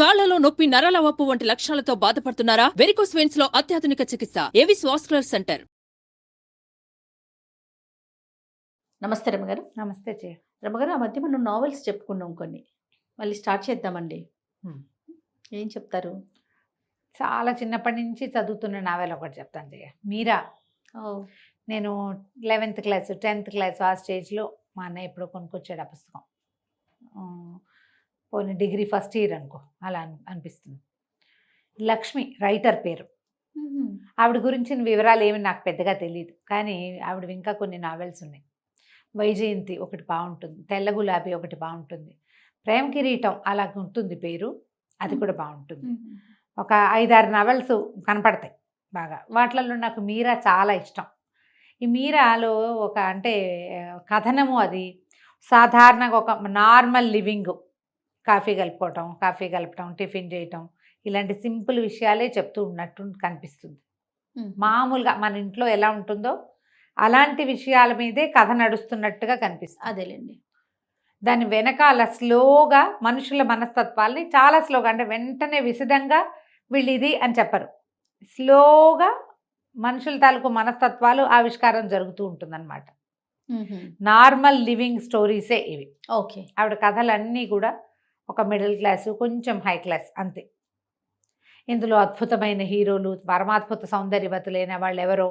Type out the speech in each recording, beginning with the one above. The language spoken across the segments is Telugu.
కాళ్లలో నొప్పి, నరాల వాపు వంటి లక్షణాలతో బాధపడుతున్నారా? వెరికోస్ వెయిన్స్ లో అత్యాధునిక చికిత్స ఏవిస్ వాస్కులర్ సెంటర్. నమస్తే రమ్మగారు. నమస్తే జయ. రమ్మగారు, ఆ మధ్య మనం నావెల్స్ చెప్పుకున్నాం కొన్ని, మళ్ళీ స్టార్ట్ చేద్దామండి. ఏం చెప్తారు? చాలా చిన్నప్పటి నుంచి చదువుతున్న నావెల్ ఒకటి చెప్తాను జయ. మీరా. నేను 11th క్లాస్ 10th క్లాస్ ఆ స్టేజ్లో మా అన్నయ్య ఎప్పుడో కొనుక్కొచ్చాడు ఆ పుస్తకం. పోనీ డిగ్రీ ఫస్ట్ ఇయర్ అనుకో, అలా అనిపిస్తుంది. లక్ష్మి రైటర్ పేరు. ఆవిడ గురించిన వివరాలు ఏమి నాకు పెద్దగా తెలియదు, కానీ ఆవిడ ఇంకా కొన్ని నావెల్స్ ఉన్నాయి. వైజయంతి ఒకటి బాగుంటుంది, తెల్ల గులాబీ ఒకటి బాగుంటుంది, ప్రేమ కిరీటం అలా ఉంటుంది పేరు, అది కూడా బాగుంటుంది. ఒక 5-6 నావెల్స్ కనపడతాయి బాగా. వాటిలలో నాకు మీరా చాలా ఇష్టం. ఈ మీరాలో ఒక అంటే కథనము, అది సాధారణంగా ఒక నార్మల్ లివింగ్, కాఫీ కలపటం, టిఫిన్ చేయటం, ఇలాంటి సింపుల్ విషయాలే చెప్తూ ఉన్నట్టు కనిపిస్తుంది. మామూలుగా మన ఇంట్లో ఎలా ఉంటుందో అలాంటి విషయాల మీదే కథ నడుస్తున్నట్టుగా కనిపిస్తుంది. అదేలేండి. దాని వెనకాల స్లోగా మనుషుల మనస్తత్వాల్ని చాలా స్లోగా, అంటే వెంటనే విశదంగా వీళ్ళు ఇది అని చెప్పరు, స్లోగా మనుషుల తాలూకు మనస్తత్వాలు ఆవిష్కారం జరుగుతూ ఉంటుందన్నమాట. నార్మల్ లివింగ్ స్టోరీసే ఇవి. ఓకే. ఆవిడ కథలన్నీ కూడా ఒక మిడిల్ క్లాసు, కొంచెం హై క్లాస్ అంతే. ఇందులో అద్భుతమైన హీరోలు, పరమాద్భుత సౌందర్యవతులైన వాళ్ళు ఎవరో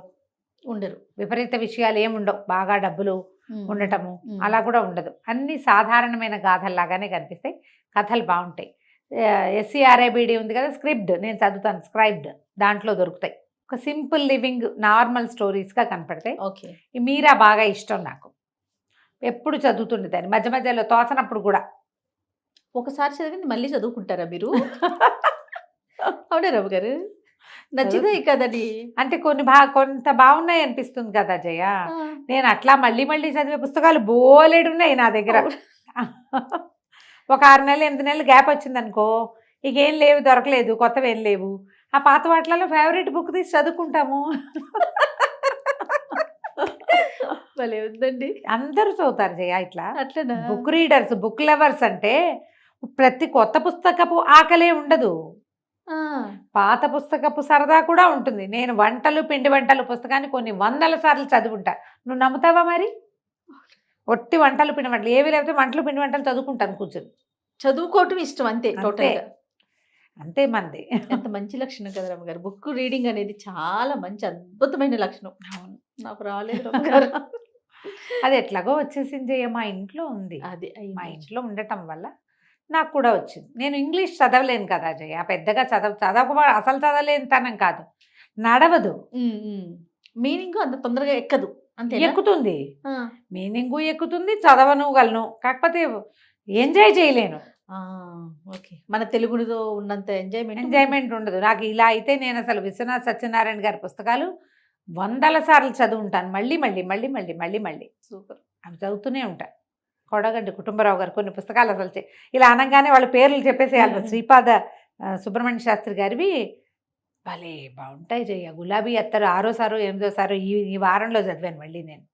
ఉండరు, విపరీత విషయాలు ఏముండవు, బాగా డబ్బులు ఉండటము అలా కూడా ఉండదు. అన్ని సాధారణమైన గాథల్లాగానే కనిపిస్తాయి. కథలు బాగుంటాయి. SCRIBD ఉంది కదా, స్క్రిప్ట్ నేను చదువుతాను, స్క్రైబ్డ్, దాంట్లో దొరుకుతాయి. ఒక సింపుల్ లివింగ్ నార్మల్ స్టోరీస్గా కనపడతాయి. ఓకే. ఈ మీరా బాగా ఇష్టం నాకు, ఎప్పుడు చదువుతుండేదాన్ని, మధ్య మధ్యలో తోచనప్పుడు కూడా. ఒకసారి చదివింది మళ్ళీ చదువుకుంటారా మీరు? అవునా రవి గారు? నచ్చితే కదండి. అంటే కొంత బాగున్నాయి అనిపిస్తుంది కదా జయ. నేను అట్లా మళ్ళీ చదివే పుస్తకాలు బోలెడున్నాయి నా దగ్గర. ఒక 6 నెలలు 8 నెలలు గ్యాప్ వచ్చింది అనుకో, ఇక ఏం లేవు, దొరకలేదు, కొత్తవి ఏం లేవు. ఆ పాత వాటిలలో ఫేవరెట్ బుక్ తీసి చదువుకుంటాము. భలే ఉందండి. అందరూ చదువుతారు జయ ఇట్లా. అట్లనా? బుక్ రీడర్స్, బుక్ లవర్స్ అంటే ప్రతి కొత్త పుస్తకపు ఆకలే ఉండదు, పాత పుస్తకపు సరదా కూడా ఉంటుంది. నేను పిండి వంటలు పుస్తకాన్ని కొన్ని 100 సార్లు చదువుకుంటా. నువ్వు నమ్ముతావా మరి? ఒట్టి వంటలు పిండి వంటలు ఏవి లేకపోతే వంటలు పిండి వంటలు చదువుకుంటాను కూర్చొని. చదువుకోవటం ఇష్టం అంతే, టోటల్గా అంతే మంది. ఎంత మంచి లక్షణం కదా రమ్మ గారు. బుక్ రీడింగ్ అనేది చాలా మంచి అద్భుతమైన లక్షణం. అవును, నాకు రాలేదు రమ్మ గారు. అది ఎట్లాగో వచ్చేసింది. మా ఇంట్లో ఉంది, అది మా ఇంట్లో ఉండటం వల్ల నాకు కూడా వచ్చింది. నేను ఇంగ్లీష్ చదవలేను కదా జయ, పెద్దగా అసలు చదవలేని తనం కాదు, నడవదు. మీనింగ్ అంత తొందరగా ఎక్కదు. అంతే. ఎక్కుతుంది, మీనింగు ఎక్కుతుంది, చదవనుగలను, కాకపోతే ఎంజాయ్ చేయలేను. ఓకే. మన తెలుగులో ఉన్నంత ఎంజాయ్మెంట్ ఉండదు నాకు. ఇలా అయితే నేను అసలు విశ్వనాథ్ సత్యనారాయణ గారి పుస్తకాలు 100 సార్లు చదువుంటాను, మళ్ళీ సూపర్. అవి చదువుతూనే ఉంటాను. కొడగండి కుటుంబరావు గారు కొన్ని పుస్తకాలు అసలు ఇలా అనగానే వాళ్ళ పేర్లు చెప్పేసేయాలి. శ్రీపాద సుబ్రహ్మణ్య శాస్త్రి గారివి భలే బాగుంటాయి జయ. గులాబీ అత్తరు 6వ సారో 8వ సారో ఈ వారంలో చదివాను మళ్ళీ నేను.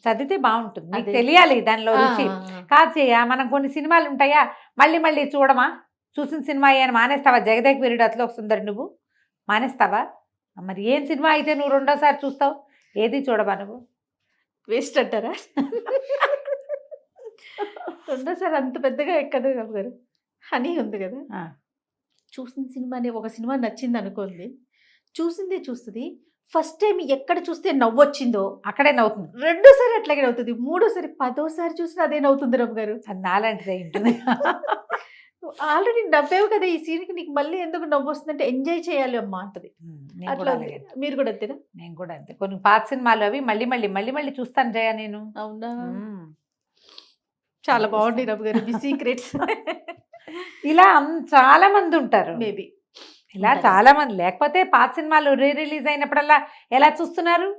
చదివితే బాగుంటుంది, మీకు తెలియాలి దానిలో రుచి. కాదు చెయ్య, మనం కొన్ని సినిమాలు ఉంటాయా మళ్ళీ చూడమా, చూసిన సినిమా అని మానేస్తావా? జగదేక్ వీరుడు అతలో సుందరి నువ్వు మానేస్తావా? మరి ఏం సినిమా అయితే నువ్వు 2వ సారి చూస్తావు? ఏది చూడవా నువ్వు? వేస్ట్ అంటారా? 2వ సారి అంత పెద్దగా ఎక్కదు గారు. హనీ ఉంది కదా, చూసిన సినిమాని, ఒక సినిమా నచ్చింది అనుకోండి, చూస్తుంది. ఫస్ట్ టైం ఎక్కడ చూస్తే నవ్వొచ్చిందో అక్కడే నవ్వుతుంది, 2వ సారి అట్లాగే నవ్వుతుంది, 3వ సారి 10వ సారి చూసినా అదే నవ్వుతుంది రమ్మ గారు. అది నాలాంటిదే ఉంటుంది. ఆల్రెడీ నవ్వేవు కదా, ఈ సీన్కి నీకు మళ్ళీ ఎందుకు నవ్వు వస్తుందంటే ఎంజాయ్ చేయాలి అమ్మా అంటది. అట్లా మీరు కూడా అంతేనా? నేను కూడా అంతే. కొన్ని పాత సినిమాలు అవి మళ్ళీ చూస్తాను జయ నేను. అవునా? చాలా బాగుంది రమ్మ గారు మీ సీక్రెట్స్. ఇలా చాలా మంది ఉంటారు, మేబీ ఇలా చాలా మంది. లేకపోతే పాత సినిమాలు రిలీజ్ అయినప్పుడల్లా ఎలా చూస్తున్నారు,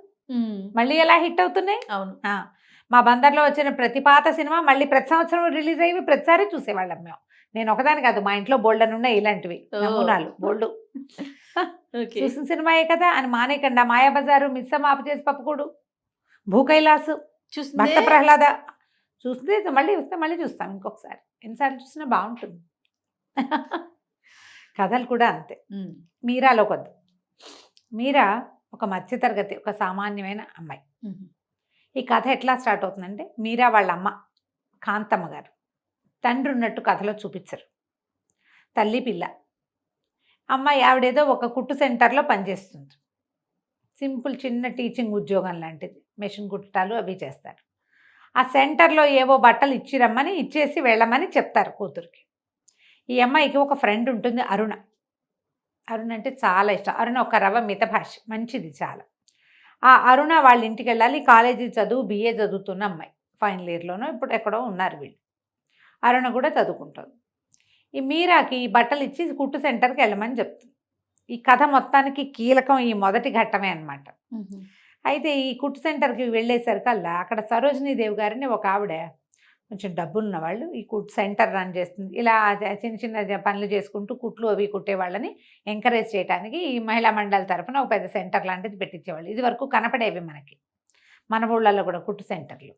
మళ్ళీ ఎలా హిట్ అవుతున్నాయి. అవును. మా బందర్లో వచ్చిన ప్రతి పాత సినిమా మళ్ళీ ప్రతి సంవత్సరం రిలీజ్ అయ్యి ప్రతిసారి చూసేవాళ్ళం మేము. నేను ఒకదాని కాదు, మా ఇంట్లో బోల్డన్ ఉన్నాయి ఇలాంటివి నమూనాలు, బోల్డు. చూసిన సినిమాయే కదా అని మానేకండి. మాయాబజారు, మిస్సమ్మ ఆపు చేసి పప్పుకూడు, భూకైలాసు, భక్త ప్రహ్లాద చూస్తే మళ్ళీ వస్తే మళ్ళీ చూస్తాం ఇంకొకసారి, ఎన్నిసార్లు చూసినా బాగుంటుంది. కథలు కూడా అంతే. మీరాలో కొద్ది, మీరా ఒక మధ్యతరగతి, ఒక సామాన్యమైన అమ్మాయి. ఈ కథ ఎట్లా స్టార్ట్ అవుతుందంటే, మీరా వాళ్ళ అమ్మ కాంతమ్మ గారు తండ్రి ఉన్నట్టు కథలో చూపించరు. తల్లి పిల్ల. అమ్మాయి ఆవిడేదో ఒక కుట్టు సెంటర్లో పనిచేస్తుంది. సింపుల్ చిన్న టీచింగ్ ఉద్యోగం లాంటిది, మెషిన్ కుట్టాలు అవి చేస్తారు. ఆ సెంటర్లో ఏవో బట్టలు ఇచ్చిరమ్మని ఇచ్చేసి వెళ్ళమని చెప్తారు కూతురికి. ఈ అమ్మాయికి ఒక ఫ్రెండ్ ఉంటుంది, అరుణ. అరుణ అంటే చాలా ఇష్టం. అరుణ ఒక రవ్వ మితభాష, మంచిది చాలా. ఆ అరుణ వాళ్ళ ఇంటికి వెళ్ళాలి. కాలేజీ చదువు, BA చదువుతున్న అమ్మాయి, ఫైనల్ ఇయర్లోనో ఇప్పుడు ఎక్కడో ఉన్నారు వీళ్ళు. అరుణ కూడా చదువుకుంటుంది. ఈ మీరాకి ఈ బట్టలు ఇచ్చి కుట్టు సెంటర్కి వెళ్ళమని చెప్తుంది. ఈ కథ మొత్తానికి కీలకం ఈ మొదటి ఘట్టమే అన్నమాట. అయితే ఈ కుట్టు సెంటర్కి వెళ్ళేసరికల్లా అక్కడ సరోజినీదేవి గారిని ఒక ఆవిడ, కొంచెం డబ్బులున్న వాళ్ళు, ఈ కుట్టు సెంటర్ రన్ చేస్తుంది. ఇలా చిన్న చిన్న పనులు చేసుకుంటూ కుట్లు అవి కుట్టేవాళ్ళని ఎంకరేజ్ చేయడానికి ఈ మహిళా మండలి తరఫున ఒక పెద్ద సెంటర్ లాంటిది పెట్టించేవాళ్ళు. ఇది వరకు కనపడేవి మనకి, మన ఊళ్ళల్లో కూడా కుట్టు సెంటర్లు,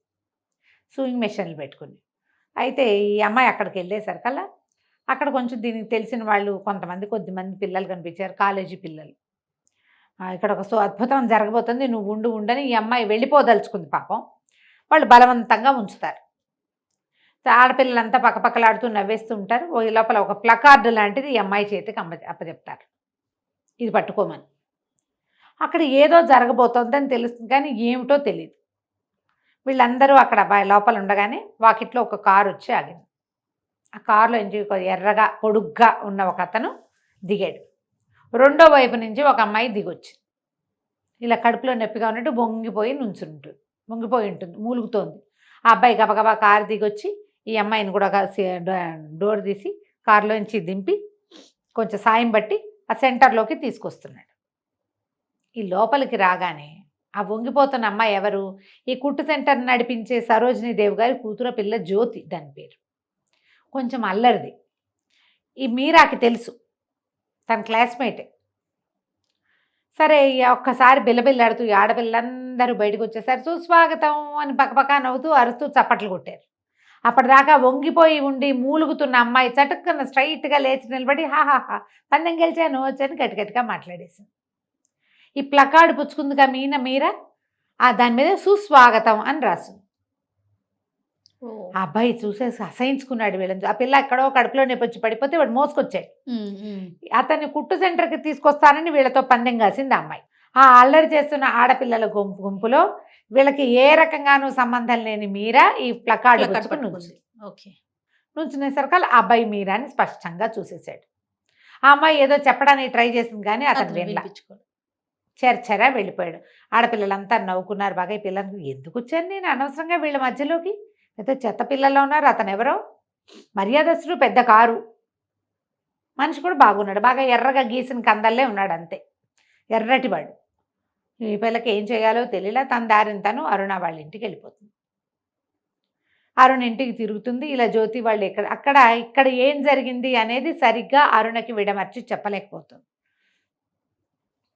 సూయింగ్ మెషిన్లు పెట్టుకుని. అయితే ఈ అమ్మాయి అక్కడికి వెళ్ళేసరికల్లా అక్కడ కొంచెం దీనికి తెలిసిన వాళ్ళు కొద్దిమంది పిల్లలు కనిపించారు, కాలేజీ పిల్లలు. ఇక్కడ ఒక అద్భుతం జరగబోతుంది, నువ్వు ఉండని ఈ అమ్మాయి వెళ్ళిపోదలుచుకుంది. పాపం వాళ్ళు బలవంతంగా ఉంచుతారు. ఆడపిల్లలంతా పక్కపక్కలాడుతూ నవ్వేస్తూ ఉంటారు. ఈ లోపల ఒక ప్లకార్డు లాంటిది ఈ అమ్మాయి చేతికి అప్పచెప్తారు, ఇది పట్టుకోమని. అక్కడ ఏదో జరగబోతోందని తెలుస్తుంది, కానీ ఏమిటో తెలియదు. వీళ్ళందరూ అక్కడ లోపల ఉండగానే వాకిట్లో ఒక కారు వచ్చి ఆగింది. ఆ కారులో నుంచి ఎర్రగా పొడుగ్గా ఉన్న ఒక అతను దిగాడు. రెండో వైపు నుంచి ఒక అమ్మాయి దిగొచ్చి ఇలా కడుపులో నొప్పిగా ఉన్నట్టు వంగిపోయి ఉంటుంది, మూలుగుతోంది. ఆ అబ్బాయి గబగబా కారు దిగొచ్చి ఈ అమ్మాయిని కూడా డోర్ తీసి కారులోంచి దింపి కొంచెం సాయం బట్టి ఆ సెంటర్లోకి తీసుకొస్తున్నాడు. ఈ లోపలికి రాగానే ఆ వంగిపోతున్న అమ్మాయి ఎవరు? ఈ కుట్టు సెంటర్ నడిపించే సరోజినీదేవి గారి కూతురు పిల్ల జ్యోతి, దాని పేరు. కొంచెం అల్లరిది. ఈ మీరాకి తెలుసు, తన క్లాస్మేటే. సరే ఒక్కసారి బిల్లబిల్లాడుతూ ఈ ఆడపిల్లందరూ బయటకు వచ్చేసారు. సుస్వాగతం అని పక్కపక్క నవ్వుతూ అరుస్తూ చప్పట్లు కొట్టారు. అప్పటిదాకా వంగిపోయి ఉండి మూలుగుతున్న అమ్మాయి చటుక్కున స్ట్రైట్గా లేచి నిలబడి హాహాహా పందెం గెలిచాను వచ్చని గట్టిగట్టిగా మాట్లాడేసింది. ఈ ప్లకార్డు పుచ్చుకుందిగా మీరా, దాని మీద సుస్వాగతం అని రాసింది. ఆ అబ్బాయి చూసేసి అసహించుకున్నాడు వీళ్ళని. ఆ పిల్ల ఎక్కడో కడుపులో నొప్పి పడిపోతే వాడు మోసుకొచ్చాడు. అతన్ని కుట్టు సెంటర్కి తీసుకొస్తానని వీళ్ళతో పందెం కాసింది ఆ అమ్మాయి. ఆ అల్లరి చేస్తున్న ఆడపిల్లల గుంపులో వీళ్ళకి ఏ రకంగానూ సంబంధం లేని మీరా ఈ ప్లకార్డు నుంచునేసరికి ఆ అబ్బాయి మీరాని స్పష్టంగా చూసేశాడు. ఆ అమ్మాయి ఏదో చెప్పడానికి ట్రై చేసింది, కానీ అతను వినపించుకోడు, చెరచెరా వెళ్ళిపోయాడు. ఆడపిల్లలంతా నవ్వుకున్నారు బాగా. ఈ పిల్లలకు ఎందుకు వచ్చాను నేను అనవసరంగా వీళ్ళ మధ్యలోకి, అయితే చెత్త పిల్లల్లో ఉన్నారు. అతను ఎవరో మర్యాదస్తుడు, పెద్ద కారు మనిషి కూడా బాగున్నాడు, బాగా ఎర్రగా గీసిన కందల్లే ఉన్నాడు, అంతే ఎర్రటివాడు. ఈ పిల్లకి ఏం చేయాలో తెలియలా. తన దారిని తను అరుణ వాళ్ళ ఇంటికి వెళ్ళిపోతుంది. అరుణ ఇంటికి తిరుగుతుంది. ఇలా జ్యోతి వాళ్ళు ఇక్కడ ఏం జరిగింది అనేది సరిగ్గా అరుణకి విడమర్చి చెప్పలేకపోతుంది.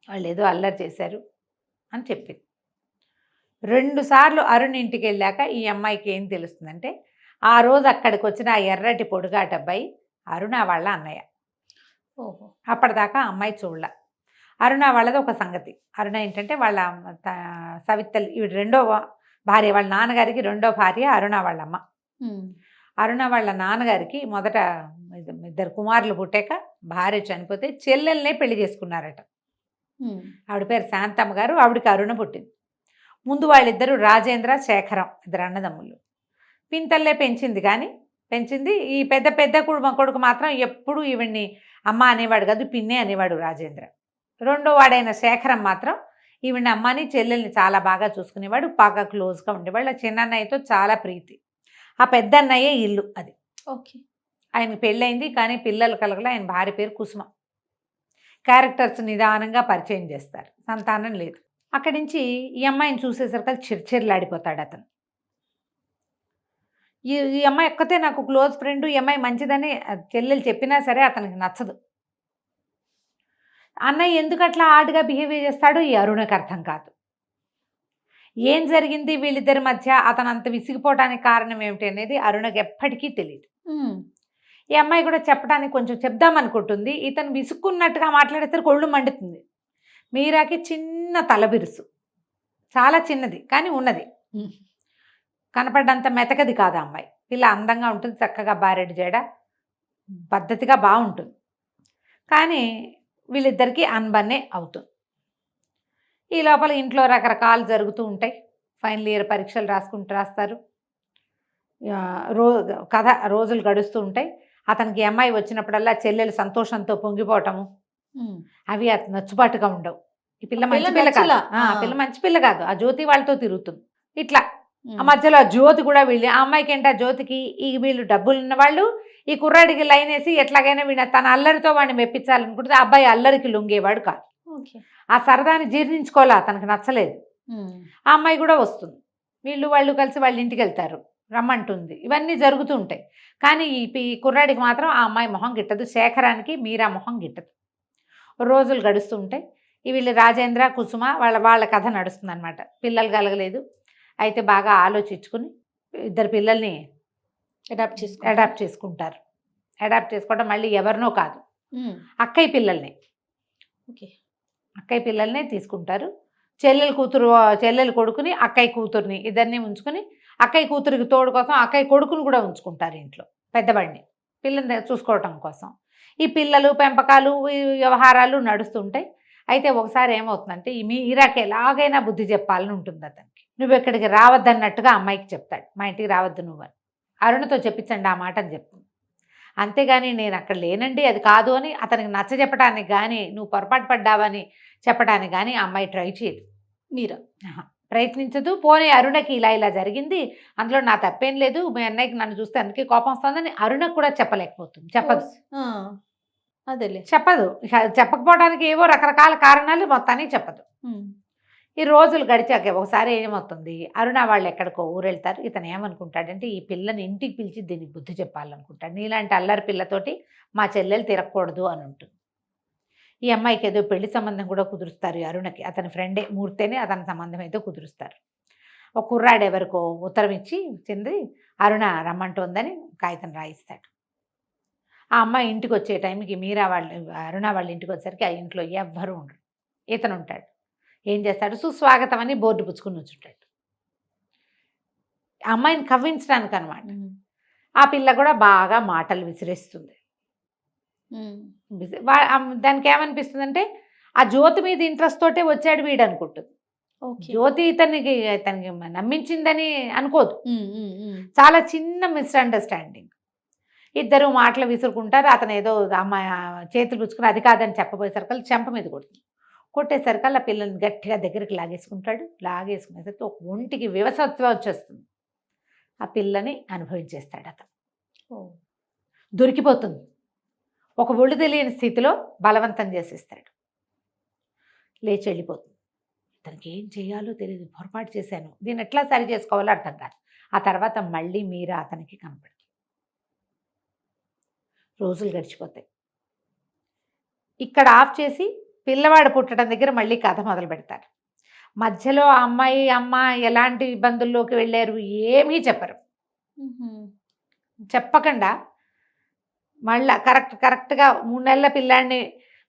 వాళ్ళు ఏదో అల్లరి చేశారు అని చెప్పింది. 2 సార్లు అరుణ్ ఇంటికి వెళ్ళాక ఈ అమ్మాయికి ఏం తెలుస్తుందంటే, ఆ రోజు అక్కడికి వచ్చిన ఆ ఎర్రటి పొడుగాట అబ్బాయి అరుణ వాళ్ళ అన్నయ్య. అప్పటిదాకా అమ్మాయి చూడలే. అరుణ వాళ్ళది ఒక సంగతి. అరుణ ఏంటంటే వాళ్ళ సవితల్లి, ఇవి రెండో భార్య, వాళ్ళ నాన్నగారికి రెండో భార్య అరుణ వాళ్ళమ్మ. అరుణ వాళ్ళ నాన్నగారికి మొదట 2 కుమారులు పుట్టాక భార్య చనిపోతే చెల్లెల్నే పెళ్లి చేసుకున్నారట. ఆవిడ పేరు శాంతమ్మ గారు, ఆవిడకి అరుణ పుట్టింది. ముందు వాళ్ళిద్దరూ రాజేంద్ర, శేఖరం, 2 అన్నదమ్ములు. పింతల్లే పెంచింది. ఈ పెద్ద కొడుకు మాత్రం ఎప్పుడు ఈవిడ్ని అమ్మ అనేవాడు కాదు, పిన్నే అనేవాడు రాజేంద్ర. రెండో వాడైన శేఖరం మాత్రం ఈవిడ్ని అమ్మని చెల్లెల్ని చాలా బాగా చూసుకునేవాడు, బాగా క్లోజ్గా ఉండేవాళ్ళు. చిన్నన్నయ్యతో చాలా ప్రీతి. ఆ పెద్ద అన్నయ్యే ఇల్లు అది. ఓకే. ఆయనకి పెళ్ళయింది, కానీ పిల్లలు కలగల. ఆయన భార్య పేరు కుసుమ. క్యారెక్టర్స్ నిదానంగా పరిచయం చేస్తారు, సంతానం లేదు. అక్కడి నుంచి ఈ అమ్మాయిని చూసేసరికి చిర్చిర్లాడిపోతాడు అతను. ఈ అమ్మాయి ఒక్కతే నాకు క్లోజ్ ఫ్రెండ్, ఈ అమ్మాయి మంచిదని చెల్లెలు చెప్పినా సరే అతనికి నచ్చదు. అన్నయ్య ఎందుకు అట్లా ఆడుగా బిహేవ్ చేస్తాడో ఈ అరుణకి అర్థం కాదు. ఏం జరిగింది వీళ్ళిద్దరి మధ్య, అతను అంత విసిగిపోవడానికి కారణం ఏమిటి అనేది అరుణకి ఎప్పటికీ తెలియదు. ఈ అమ్మాయి కూడా చెప్పడానికి కొంచెం చెప్దామనుకుంటుంది. ఇతను విసుక్కున్నట్టుగా మాట్లాడేసరికి ఒళ్ళు మండుతుంది. మీరాకి చిన్న తలబిరుసు, చాలా చిన్నది కానీ ఉన్నది, కనపడ్డంత మెతకది కాదు అమ్మాయి. పిల్ల అందంగా ఉంటుంది, చక్కగా బారెడు జడ, పద్ధతిగా బాగుంటుంది. కానీ వీళ్ళిద్దరికీ అన్బన్నే అవుతుంది. ఈ లోపల ఇంట్లో రకరకాలు జరుగుతూ ఉంటాయి. ఫైనల్ ఇయర్ పరీక్షలు రాస్తారు. రోజులు గడుస్తూ ఉంటాయి. అతనికి అమ్మాయి వచ్చినప్పుడల్లా చెల్లెలు సంతోషంతో పొంగిపోవటము అవి అతను నచ్చుబాటుగా ఉండవు. ఈ పిల్ల మంచి పిల్ల కాదు, పిల్ల మంచి పిల్ల కాదు, ఆ జ్యోతి వాళ్ళతో తిరుగుతుంది. ఇట్లా ఆ మధ్యలో ఆ జ్యోతి కూడా వీళ్ళు, ఆ అమ్మాయికి ఏంటి, ఆ జ్యోతికి ఈ వీళ్ళు డబ్బులు ఉన్న వాళ్ళు ఈ కుర్రాడికి లైన్ వేసి ఎట్లాగైనా వీళ్ళ తన అల్లరితో వాడిని మెప్పించాలనుకుంటే ఆ అబ్బాయి అల్లరికి లొంగేవాడు కాదు. ఆ సరదాని జీర్ణించుకోవాలా, తనకు నచ్చలేదు. ఆ అమ్మాయి కూడా వస్తుంది, వాళ్ళు కలిసి వాళ్ళ ఇంటికి వెళ్తారు, రమ్మంటుంది, ఇవన్నీ జరుగుతూ ఉంటాయి. కానీ ఈ కుర్రాడికి మాత్రం ఆ అమ్మాయి మొహం గిట్టదు, శేఖరానికి మీరా మొహం గిట్టదు. రోజులు గడుస్తూ ఉంటాయి. వీళ్ళు రాజేంద్ర కుసుమ వాళ్ళ కథ నడుస్తుంది అనమాట. పిల్లలు కలగలేదు, అయితే బాగా ఆలోచించుకుని ఇద్దరు పిల్లల్ని అడాప్ట్ చేసుకుంటారు. అడాప్ట్ చేసుకోవడం మళ్ళీ ఎవరినో కాదు, అక్కయ్య పిల్లల్నే తీసుకుంటారు. చెల్లెలు కొడుకుని అక్కయ్య కూతుర్ని ఇద్దరిని ఉంచుకుని, అక్కయ్య కూతురికి తోడు కోసం అక్కయ్య కొడుకుని కూడా ఉంచుకుంటారు ఇంట్లో, పెద్దవాడిని పిల్లల్ని చూసుకోవటం కోసం. ఈ పిల్లలు పెంపకాలు ఈ వ్యవహారాలు నడుస్తుంటాయి. అయితే ఒకసారి ఏమవుతుందంటే ఈ మీరాకి ఎలాగైనా బుద్ధి చెప్పాలని ఉంటుంది అతనికి. నువ్వు ఇక్కడికి రావద్దన్నట్టుగా అమ్మాయికి చెప్తాడు, మా ఇంటికి రావద్దు నువ్వు అని. అరుణతో చెప్పించండి ఆ మాట అని చెప్తుంది. అంతేగాని నేను అక్కడ లేనండి అది కాదు అని అతనికి నచ్చ చెప్పడానికి కానీ, నువ్వు పొరపాటు పడ్డావని చెప్పడానికి కానీ ఆ అమ్మాయి ట్రై చేయదు. మీరా ప్రయత్నించదు. పోనీ అరుణకి ఇలా జరిగింది, అందులో నా తప్పేం లేదు, మీ అన్నయ్యకి నన్ను చూస్తే అందుకే కోపం వస్తుందని అరుణకు కూడా చెప్పలేకపోతుంది, చెప్పదు. చెప్పకపోవడానికి ఏవో రకరకాల కారణాలు మొత్తానికి చెప్పదు. ఈ రోజులు గడిచాక ఒకసారి ఏమవుతుంది, అరుణ వాళ్ళు ఎక్కడికో ఊరు వెళ్తారు. ఇతను ఏమనుకుంటాడంటే ఈ పిల్లని ఇంటికి పిలిచి దీనికి బుద్ధి చెప్పాలనుకుంటాడు. నీలాంటి అల్లరి పిల్లతోటి మా చెల్లెలు తిరగకూడదు అని ఉంటుంది. ఈ అమ్మాయికి ఏదో పెళ్లి సంబంధం కూడా కుదురుస్తారు అరుణకి, అతని ఫ్రెండే మూర్తేనే అతని సంబంధం ఏదో కుదురుస్తారు. ఒక కుర్రాడు ఎవరికో ఉత్తరం ఇచ్చి చెంది అరుణ రమ్మంటుందని కాగితం రాయిస్తాడు. ఆ అమ్మాయి ఇంటికి వచ్చే టైంకి అరుణ వాళ్ళ ఇంటికి వచ్చేసరికి ఆ ఇంట్లో ఎవ్వరూ ఉండరు. ఇతను ఉంటాడు. ఏం చేస్తాడు, సుస్వాగతం అని బోర్డు పుచ్చుకుని వచ్చుంటాడు. ఆ అమ్మాయిని కవ్వించడానికి అనమాట. ఆ పిల్ల కూడా బాగా మాటలు విసిరేస్తుంది. దానికి ఏమనిపిస్తుంది అంటే ఆ జ్యోతి మీద ఇంట్రెస్ట్ తోటే వచ్చాడు వీడు అనుకుంటుంది. జ్యోతి ఇతనికి నమ్మించిందని అనుకోదు. చాలా చిన్న మిస్అండర్స్టాండింగ్. ఇద్దరు మాటలు విసురుకుంటారు. అతను ఏదో అమ్మాయి చేతులు పుచ్చుకుని అది కాదని చెప్పబోయేసరికి చెంప మీద కొట్టేసరికి ఆ పిల్లల్ని గట్టిగా దగ్గరికి లాగేసుకునేసరికి ఒక ఒంటికి వివసత్వం వచ్చేస్తుంది. ఆ పిల్లని అనుభవించేస్తాడు అతను. దొరికిపోతుంది. ఒక ఒళ్ళు తెలియని స్థితిలో బలవంతం చేసేస్తాడు. లేచి వెళ్ళిపోతుంది. ఇతనికి ఏం చేయాలో తెలియదు, పొరపాటు చేశాను, దీన్ని ఎట్లా సరి చేసుకోవాలో అర్థం కాదు. ఆ తర్వాత మళ్ళీ మీరా అతనికి కనపడుతుంది. రోజులు గడిచిపోతాయి. ఇక్కడ ఆఫ్ చేసి పిల్లవాడు పుట్టడం దగ్గర మళ్ళీ కథ మొదలు పెడతారు. మధ్యలో అమ్మ ఎలాంటి ఇబ్బందుల్లోకి వెళ్ళారు ఏమీ చెప్పరు. చెప్పకుండా మళ్ళీ కరెక్ట్గా 3 నెలల పిల్లాడిని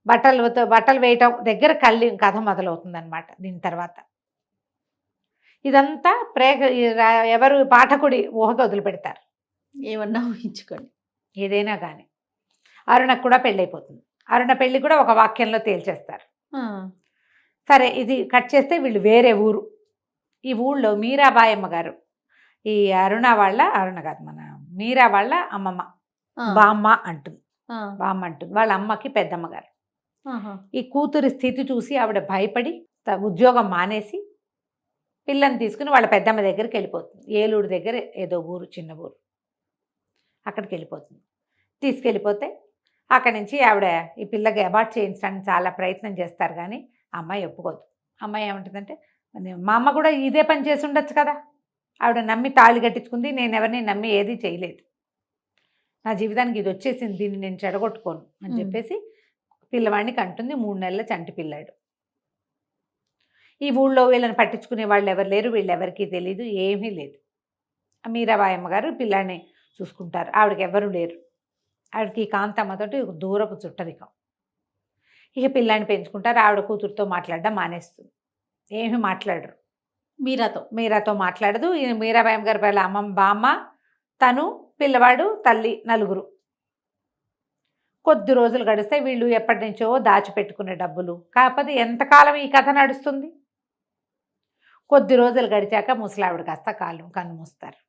బట్టలు వేయటం దగ్గర కథ మొదలవుతుంది అనమాట. దీని తర్వాత ఇదంతా ఎవరు పాఠకుడి ఊహకు వదిలిపెడతారు. ఏమన్నా ఊహించుకోండి, ఏదైనా కానీ. అరుణకు కూడా పెళ్ళైపోతుంది. అరుణ పెళ్ళి కూడా ఒక వాక్యంలో తేల్చేస్తారు. సరే, ఇది కట్ చేస్తే వీళ్ళు వేరే ఊరు. ఈ ఊళ్ళో మీరాబాయమ్మ గారు, ఈ అరుణ కాదు మన మీరా వాళ్ళ అమ్మమ్మ బామ్మ అంటుంది. వాళ్ళ అమ్మకి పెద్దమ్మగారు. ఈ కూతురి స్థితి చూసి ఆవిడ భయపడి ఉద్యోగం మానేసి పిల్లని తీసుకుని వాళ్ళ పెద్దమ్మ దగ్గరికి వెళ్ళిపోతుంది. ఏలూరు దగ్గర ఏదో ఊరు, చిన్న ఊరు, అక్కడికి వెళ్ళిపోతుంది. తీసుకెళ్ళిపోతే అక్కడి నుంచి ఆవిడ ఈ పిల్లకి అబార్ట్ చేయించడానికి చాలా ప్రయత్నం చేస్తారు, కానీ అమ్మాయి ఒప్పుకోదు. అమ్మాయి ఏమంటుందంటే, మా అమ్మ కూడా ఇదే పని చేసి ఉండొచ్చు కదా, ఆవిడ నమ్మి తాళి కట్టించుకుంది, నేను ఎవరిని నమ్మి ఏదీ చేయలేదు, నా జీవితానికి ఇది వచ్చేసింది, దీన్ని నేను చెడగొట్టుకోను అని చెప్పేసి పిల్లవాడిని కంటుంది. 3 నెలల చంటి పిల్లాడు. ఈ ఊళ్ళో వీళ్ళని పట్టించుకునే వాళ్ళు ఎవరు లేరు, వీళ్ళెవరికీ తెలీదు, ఏమీ లేదు. మీరాబాయి అమ్మగారు పిల్లాడిని చూసుకుంటారు. ఆవిడకి ఎవరు లేరు. ఆవిడకి కాంతమ్మతోటి ఒక దూరపు చుట్టరికం. ఇక పిల్లాడిని పెంచుకుంటారు. ఆవిడ కూతురుతో మాట్లాడడం మానేస్తుంది, ఏమీ మాట్లాడరు. మీరాతో మాట్లాడదు. మీరాబాయి అమ్మగారి పేర్ల అమ్మమ్మ, బామ్మ, తను, పిల్లవాడు, తల్లి, నలుగురు. కొద్ది రోజులు గడిస్తే వీళ్ళు ఎప్పటి నుంచో దాచిపెట్టుకునే డబ్బులు. కాకపోతే ఎంతకాలం ఈ కథ నడుస్తుంది? కొద్ది రోజులు గడిచాక ముసలావిడ కాస్త కన్ను మూస్తారు.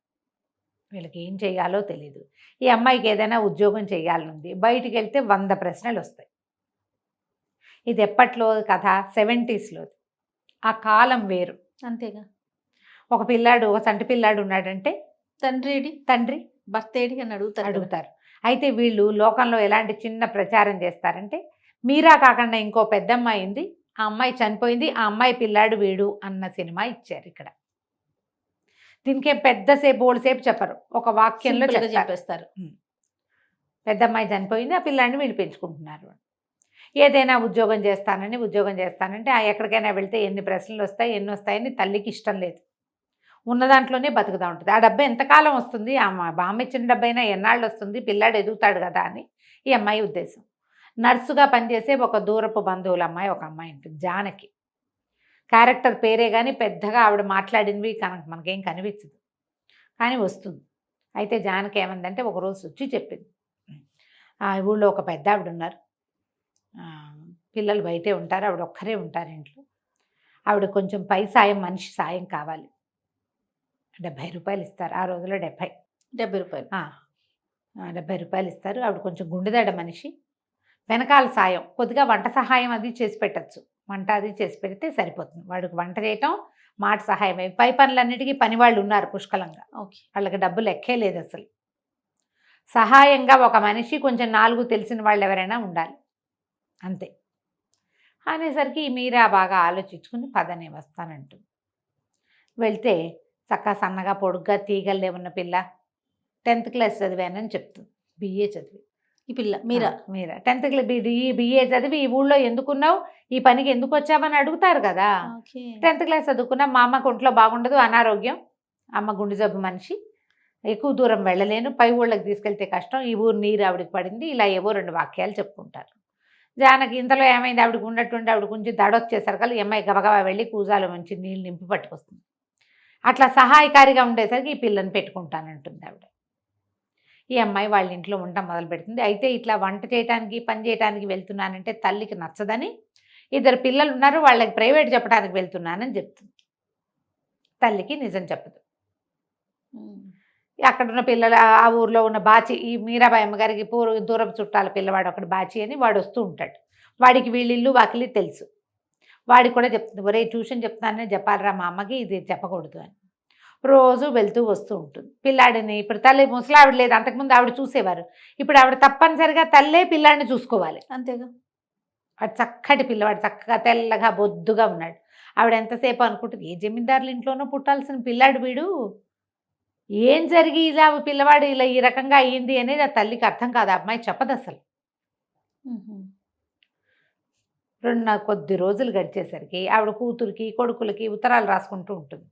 వీళ్ళకి ఏం చేయాలో తెలీదు. ఈ అమ్మాయికి ఏదైనా ఉద్యోగం చేయాలనుంది. బయటికి వెళ్తే 100 ప్రశ్నలు వస్తాయి. ఇది ఎప్పట్లో కథ? 70sలో. ఆ కాలం వేరు. అంతేగా. ఒక పిల్లాడు, ఒక చంటి పిల్లాడు ఉన్నాడంటే తండ్రి భర్త ఏడి అని అడుగుతారు. అయితే వీళ్ళు లోకంలో ఎలాంటి చిన్న ప్రచారం చేస్తారంటే, మీరా కాకుండా ఇంకో పెద్దమ్మాయి ఉంది, ఆ అమ్మాయి చనిపోయింది, ఆ అమ్మాయి పిల్లాడు వీడు అన్న సినిమా ఇచ్చారు ఇక్కడ. దీనికేం పెద్దసేపు ఓడిసేపు చెప్పరు, ఒక వాక్యంలో చెప్పేస్తారు. పెద్దమ్మాయి చనిపోయింది, ఆ పిల్లాడిని వీళ్ళు పెంచుకుంటున్నారు. ఏదైనా ఉద్యోగం చేస్తానంటే ఎక్కడికైనా వెళ్తే ఎన్ని ప్రశ్నలు వస్తాయి, ఎన్ని వస్తాయని తల్లికి ఇష్టం లేదు. ఉన్న దాంట్లోనే బతుకుతూ ఉంటుంది. ఆ డబ్బు ఎంతకాలం వస్తుంది, ఆ బామ్మ ఇచ్చిన డబ్బు అయినా ఎన్నాళ్ళు వస్తుంది, పిల్లాడు ఎదుగుతాడు కదా అని ఈ అమ్మాయి ఉద్దేశం. నర్సుగా పనిచేసే ఒక దూరపు బంధువుల అమ్మాయి, ఒక అమ్మాయి ఉంటుంది, జానకి. క్యారెక్టర్ పేరే కానీ పెద్దగా ఆవిడ మాట్లాడినవి మనకేం కనిపించదు, కానీ వస్తుంది. అయితే జానకి ఏమందంటే ఒకరోజు వచ్చి చెప్పింది, ఊళ్ళో ఒక పెద్ద ఆవిడ ఉన్నారు, పిల్లలు బయటే ఉంటారు, ఆవిడ ఒక్కరే ఉంటారు ఇంట్లో. ఆవిడ కొంచెం పై సాయం, మనిషి సాయం కావాలి. 70 రూపాయలు ఇస్తారు ఆ రోజులో. 70 రూపాయలు 70 రూపాయలు ఇస్తారు. ఆవిడ కొంచెం గుండెదడ మనిషి. వెనకాల సాయం కొద్దిగా వంట సహాయం అది చేసి పెట్టచ్చు, వంట అది చేసి పెడితే సరిపోతుంది. వాడికి వంట చేయటం, మాట సహాయం, పై పనులన్నిటికీ పని వాళ్ళు ఉన్నారు పుష్కలంగా. వాళ్ళకి డబ్బులు ఎక్కే లేదు అసలు. సహాయంగా ఒక మనిషి, కొంచెం 4 తెలిసిన వాళ్ళు ఎవరైనా ఉండాలి, అంతే. అనేసరికి మీరా బాగా ఆలోచించుకుని పదనే వస్తానంటుంది. వెళ్తే చక్కగా సన్నగా పొడుగ్గా తీగల్లే ఉన్న పిల్ల, 10th క్లాస్ చదివానని చెప్తుంది. BA చదివి ఈ పిల్ల మీరా 10th క్లాస్ BA చదివి ఈ ఊళ్ళో ఎందుకున్నావు, ఈ పనికి ఎందుకు వచ్చావని అడుగుతారు కదా. 10th క్లాస్ చదువుకున్నా, మా అమ్మకు ఒంట్లో బాగుండదు, అనారోగ్యం, అమ్మ గుండె జబ్బు మనిషి, ఎక్కువ దూరం వెళ్ళలేను, పై ఊళ్ళకి తీసుకెళ్తే కష్టం, ఈ ఊరు నీరు ఆవిడకి పడింది, ఇలా ఏవో 2 వాక్యాలు చెప్పుకుంటారు. జానకి ఇంతలో ఏమైంది, ఆవిడకి ఉన్నట్టుండి ఆవిడ కొంచెం దడొచ్చేసరికి ఈ అమ్మాయి గబగబా వెళ్ళి కూజాలో మంచి నీళ్ళు నింపి పట్టుకొస్తుంది. అట్లా సహాయకారిగా ఉండేసరికి ఈ పిల్లని పెట్టుకుంటానంటుంది ఆవిడ. ఈ అమ్మాయి వాళ్ళ ఇంట్లో ఉండటం మొదలు పెడుతుంది. అయితే ఇట్లా వంట చేయడానికి, పని చేయడానికి వెళ్తున్నానంటే తల్లికి నచ్చదని, 2 పిల్లలు ఉన్నారు, వాళ్ళకి ప్రైవేట్ చెప్పడానికి వెళ్తున్నానని చెప్తుంది. తల్లికి నిజం చెప్పదు. అక్కడున్న పిల్లలు, ఆ ఊర్లో ఉన్న బాచి, ఈ మీరాబాయి అమ్మగారికి దూరపు చుట్టాల పిల్లవాడు ఒకటి బాచి అని, వాడు వస్తూ ఉంటాడు. వాడికి వీళ్ళిల్లు వాకిలి తెలుసు. వాడికి కూడా చెప్తుంది, ఒరే ట్యూషన్ చెప్తానని చెప్పాలరా మా అమ్మకి, ఇది చెప్పకూడదు అని. రోజు వెళ్తూ వస్తూ ఉంటుంది. పిల్లాడిని ఇప్పుడు తల్లి, ముసలావిడ లేదు, అంతకుముందు ఆవిడ చూసేవారు, ఇప్పుడు ఆవిడ తప్పనిసరిగా తల్లే పిల్లాడిని చూసుకోవాలి. అంతేగా. వాడు చక్కటి పిల్లవాడు, చక్కగా తెల్లగా బొద్దుగా ఉన్నాడు. ఆవిడ ఎంతసేపు అనుకుంటుంది, ఏ జమీందారుల ఇంట్లోనో పుట్టాల్సిన పిల్లాడు వీడు, ఏం జరిగి ఇలా పిల్లవాడు ఇలా ఈ రకంగా అయ్యింది అనేది ఆ తల్లికి అర్థం కాదు. ఆ అమ్మాయి చెప్పదు అసలు. కొద్ది రోజులు గడిచేసరికి ఆవిడ కూతురికి, కొడుకులకి ఉత్తరాలు రాసుకుంటూ ఉంటుంది.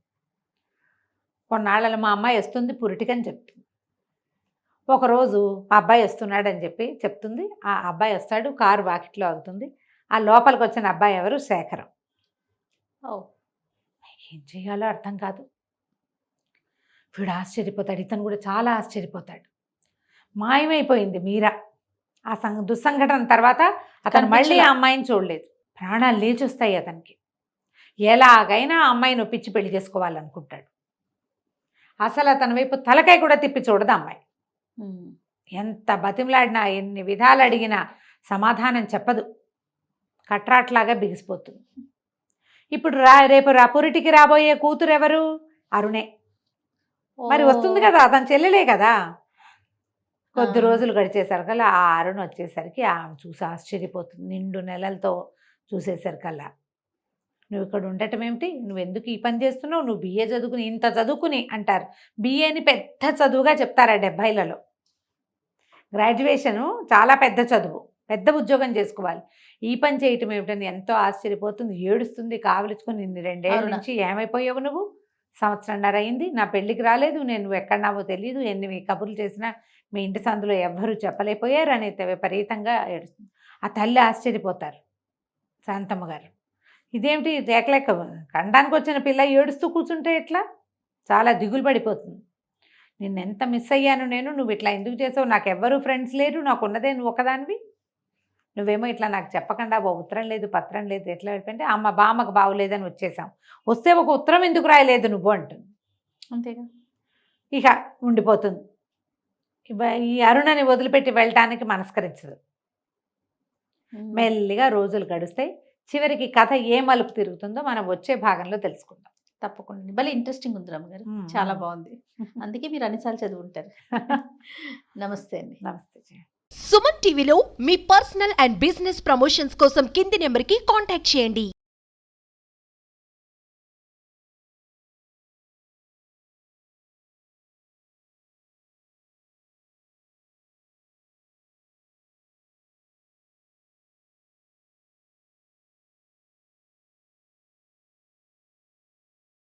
కొన్నాళ్ళలో మా అమ్మాయి వస్తుంది పురిటికని చెప్తుంది. ఒకరోజు మా అబ్బాయి వస్తున్నాడని చెప్తుంది. ఆ అబ్బాయి వస్తాడు, కారు వాకిట్లో ఆగుతుంది. ఆ లోపలికి వచ్చిన అబ్బాయి ఎవరు? శేఖరం. ఏం చేయాలో అర్థం కాదు. వీడు ఆశ్చర్యపోతాడు, ఇతను కూడా చాలా ఆశ్చర్యపోతాడు. మాయమైపోయింది మీరా. ఆ దుస్సంఘటన తర్వాత అతను మళ్ళీ ఆ అమ్మాయిని చూడలేదు. ప్రాణాలు లేచొస్తాయి అతనికి. ఎలాగైనా ఆ అమ్మాయిని ఒప్పించి పెళ్లి చేసుకోవాలనుకుంటాడు. అసలు అతని వైపు తలకాయ కూడా తిప్పి చూడదు అమ్మాయి. ఎంత బతిమలాడినా, ఎన్ని విధాలు అడిగినా సమాధానం చెప్పదు. కట్రాట్లాగా బిగిసిపోతుంది. ఇప్పుడు రేపు పురిటికి రాబోయే కూతురు ఎవరు? అరుణే. మరి వస్తుంది కదా, అతని చెల్లెలే కదా. కొద్ది రోజులు గడిచేసరికల్లా ఆ అరుణ్ వచ్చేసరికి ఆమె చూసి ఆశ్చర్యపోతుంది. 2 నెలలతో చూసేసరికల్లా, నువ్వు ఇక్కడ ఉండటం ఏమిటి, నువ్వు ఎందుకు ఈ పని చేస్తున్నావు, నువ్వు BA చదువుకుని, ఇంత చదువుకుని అంటారు. BAని పెద్ద చదువుగా చెప్తారు ఆ 70లలో. గ్రాడ్యుయేషను చాలా పెద్ద చదువు, పెద్ద ఉద్యోగం చేసుకోవాలి. ఈ పని చేయటం ఏమిటని ఎంతో ఆశ్చర్యపోతుంది, ఏడుస్తుంది, కావలించుకొని నిన్ను 2 ఏళ్ళ అవునా? నుంచి ఏమైపోయావు నువ్వు, సంవత్సరంన్నర అయింది, నా పెళ్ళికి రాలేదు, నేను ఎక్కడున్నావో తెలియదు, ఎన్ని కబుర్లు చేసినా మీ ఇంటి సందులో ఎవ్వరూ చెప్పలేకపోయారు అని విపరీతంగా ఏడుస్తుంది. ఆ తల్లి ఆశ్చర్యపోతారు, శాంతమ్మ గారు. ఇదేమిటి లేకలేక కండానికి వచ్చిన పిల్ల ఏడుస్తూ కూర్చుంటే ఎట్లా, చాలా దిగులు పడిపోతుంది. నిన్ను ఎంత మిస్ అయ్యాను నేను, నువ్వు ఇట్లా ఎందుకు చేసావు, నాకు ఎవ్వరూ ఫ్రెండ్స్ లేరు, నాకు ఉన్నదే నువ్వు ఒకదానివి, నువ్వేమో ఇట్లా నాకు చెప్పకుండా ఓ ఉత్తరం లేదు పత్రం లేదు, ఎట్లా వెళ్ళిపోయింటే అమ్మ బామ్మకు బాగోలేదని వచ్చేసాం, వస్తే ఒక ఉత్తరం ఎందుకు రాయలేదు నువ్వు అంటుంది. అంతేగా. ఇక ఉండిపోతుంది. ఈ అరుణని వదిలిపెట్టి వెళ్ళటానికి మనస్కరించదు. మెల్లిగా రోజులు గడుస్తాయి. చివరికి కథ ఏ మలుపు తిరుగుతుందో మనం వచ్చే భాగంలో తెలుసుకుందాం. తప్పకుండా. భలే ఇంట్రెస్టింగ్ ఉంది రమ్మగారు, చాలా బాగుంది. అందుకే మీరు అన్నిసార్లు చదువుంటారు. నమస్తే అండి. నమస్తే. సుమన్ టీవీలో మీ పర్సనల్ అండ్ బిజినెస్ ప్రమోషన్స్ కోసం కింది నెంబర్కి కాంటాక్ట్ చేయండి.